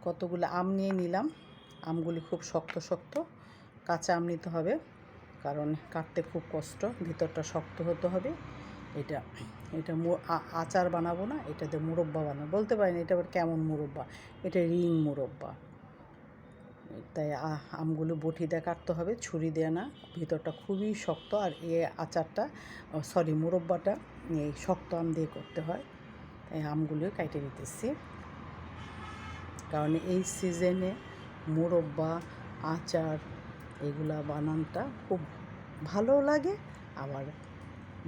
কতগুলো আম নিয়ে নিলাম। আমগুলি খুব শক্ত শক্ত, কাঁচা আম নিতে হবে, কারণ কাটতে খুব কষ্ট, ভিতরটা শক্ত হতে হবে। এটা এটা আচার বানাবো না, এটাতে মুরব্বা বানাবো। বলতে পারেন এটা আবার কেমন মুরব্বা, এটা রিং মুরব্বা। তাই আমগুলো বটি দিয়ে কাটতে হবে, ছুরি দিয়ে না। ভিতরটা খুবই শক্ত, আর এই আচারটা মুরব্বাটা এই শক্ত আম দিয়ে করতে হয়। তাই আমগুলো কাটে নিতেছি, কারণ এই সিজনে মুরব্বা, আচার এগুলা বানানটা খুব ভালো লাগে, আবার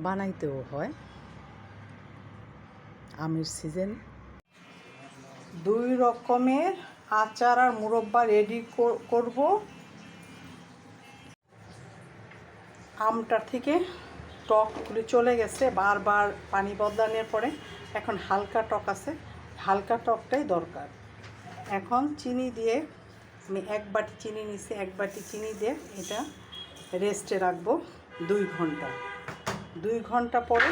বানাইতেও হয়। আমের সিজন। 2 রকমের আচার আর মুরব্বা রেডি করব। আমটা থেকে টকগুলি চলে গেছে, বারবার পানি বদলানোর পরে এখন হালকা টক আছে, হালকা টকটাই দরকার। এখন চিনি দিয়ে, আমি 1 বাটি চিনি নিছি, 1 বাটি চিনি দিয়ে এটা রেস্টে রাখবো 2 ঘন্টা। 2 ঘন্টা পরে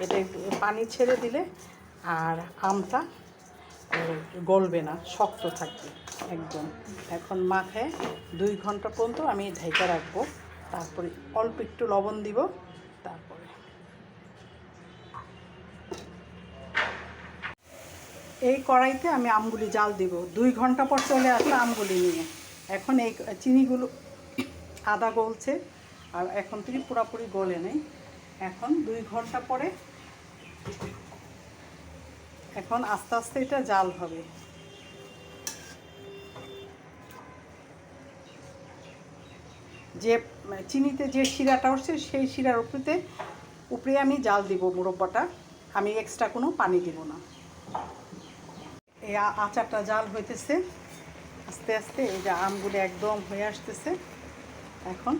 এটা একটু পানি ছেড়ে দিলে আর আমটা গলবে না, শক্ত থাকবে একদম। এখন মাখায় 2 ঘন্টা পর্যন্ত আমি ঢেকে রাখবো, তারপরে অল্প একটু লবণ দিব। তারপরে এই কড়াইতে আমি আমগুলি জাল দিব। 2 ঘন্টা পর চলে আসলে আমগুলি নিয়ে। এখন এই চিনিগুলো আদা গলছে, আর এখন থেকে পুরোপুরি গলে নেই। এখন 2 ঘন্টা পরে এখন আস্তে আস্তে এটা জাল হবে। যে চিনিতে যে শিরাটা উঠছে সেই শিরার উপরে আমি জাল দিব মুরব্বাটা, আমি এক্সট্রা কোনো পানি দিব না। এই আচারটা জাল হইতেছে আস্তে আস্তে, এই যে আমগুলো একদম হয়ে আসতেছে। এখন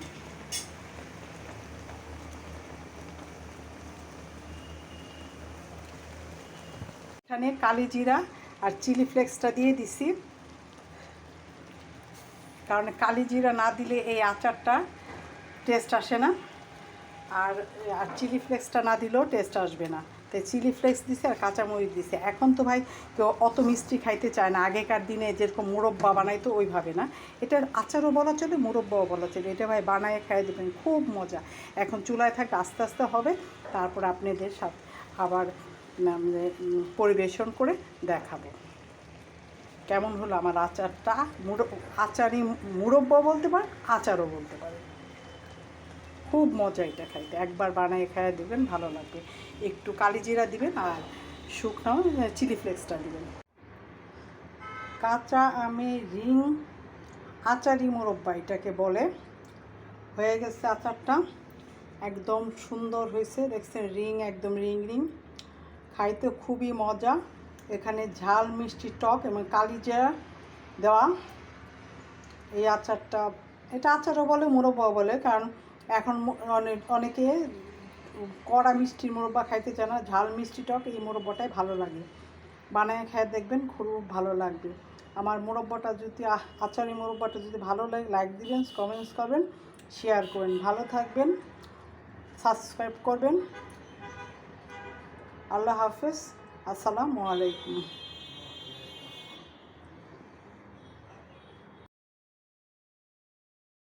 এখানে কালি জিরা আর চিলি ফ্লেক্সটা দিয়ে দিছি, কারণ কালি জিরা না দিলে এই আচারটা টেস্ট আসে না, আর চিলি ফ্লেক্সটা না দিলেও টেস্ট আসবে না। তাই চিলি ফ্লেক্স দিছে আর কাঁচামরিচ দিছে। এখন তো ভাই কেউ অত মিষ্টি খাইতে চায় না, আগেকার দিনে যেরকম মুরব্বা বানাইতো ওইভাবে না। এটার আচারও বলা চলে, মুরব্বাও বলা চলে। এটা ভাই বানায় খাইয়ে দেবেন, খুব মজা। এখন চুলায় থাকতে আস্তে আস্তে হবে, তারপর আপনাদের সাথে আবার পরিবেশন করে দেখাবো কেমন হলো আমার আচারটা। আচারই মুরব্বা বলতে পারেন, আচারও বলতে পারেন। খুব মজা এটা খাইতে, একবার বানিয়ে খাইয়ে দেবেন, ভালো লাগবে। একটু কালি জিরা দিবেন আর শুকনো চিলি ফ্লেক্সটা দিবেন। কাঁচা আমের রিং আচারি মুরব্বা এটাকে বলে। হয়ে গেছে আচারটা, একদম সুন্দর হয়েছে, দেখছেন রিং, একদম রিং রিং, খাইতে খুবই মজা। এখানে ঝাল, মিষ্টি, টক এবং কালি জিরা দেওয়া। এই আচারটা, এটা আচারও বলে মুরব্বাও বলে, কারণ এখন অনেকে কড়া মিষ্টির মুরব্বা খাইতে চায় না, ঝাল, মিষ্টি, টক এই মুরব্বাটাই ভালো লাগে। বানায় খেয়ে দেখবেন, খুব ভালো লাগবে। আমার মুরব্বাটা যদি আচারি মুরব্বাটা যদি ভালো লাগে, লাইক দিবেন, কমেন্টস করবেন, শেয়ার করবেন। ভালো থাকবেন, সাবস্ক্রাইব করবেন। আল্লাহ হাফেজ, আসসালামু আলাইকুম।